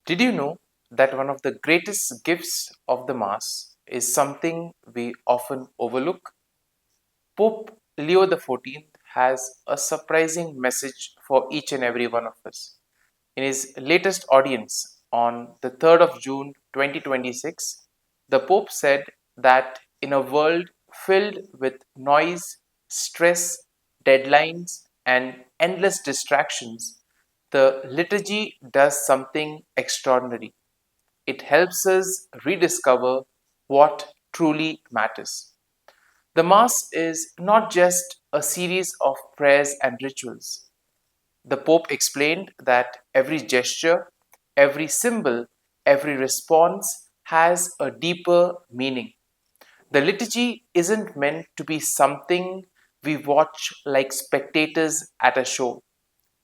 Did you know that one of the greatest gifts of the Mass is something we often overlook? Pope Leo XIV has a surprising message for each and every one of us. In his latest audience on the 3rd of June 2026, the Pope said that in a world filled with noise, stress, deadlines, and endless distractions, the liturgy does something extraordinary. It helps us rediscover what truly matters. The Mass is not just a series of prayers and rituals. The Pope explained that every gesture, every symbol, every response has a deeper meaning. The liturgy isn't meant to be something we watch like spectators at a show.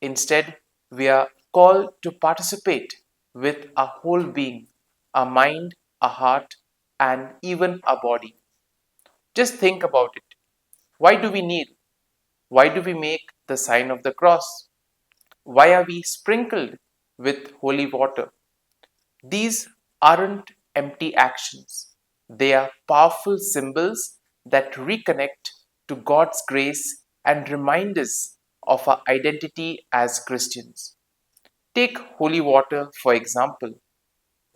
Instead, we are called to participate with our whole being, our mind, our heart, and even our body. Just think about it. Why do we kneel? Why do we make the sign of the cross? Why are we sprinkled with holy water? These aren't empty actions, they are powerful symbols that reconnect to God's grace and remind us of our identity as Christians. Take holy water, for example.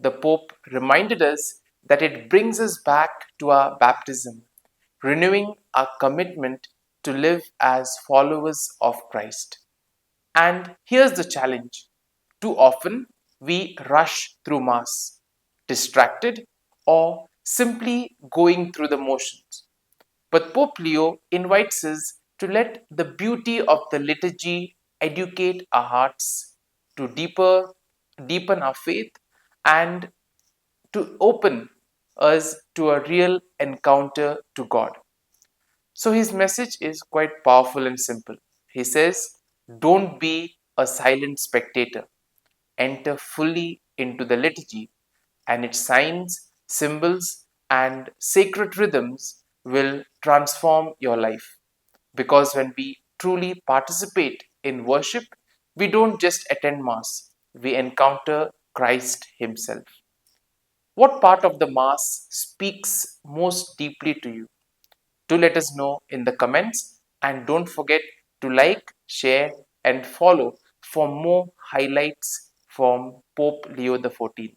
The Pope reminded us that it brings us back to our baptism, renewing our commitment to live as followers of Christ. And here's the challenge: too often we rush through Mass, distracted or simply going through the motions. But Pope Leo invites us to let the beauty of the liturgy educate our hearts, to deepen our faith, and to open us to a real encounter to God. So his message is quite powerful and simple. He says, don't be a silent spectator. Enter fully into the liturgy, and its signs, symbols, and sacred rhythms will transform your life. Because when we truly participate in worship, we don't just attend Mass, we encounter Christ Himself. What part of the Mass speaks most deeply to you? Do let us know in the comments, and don't forget to like, share, and follow for more highlights from Pope Leo XIV.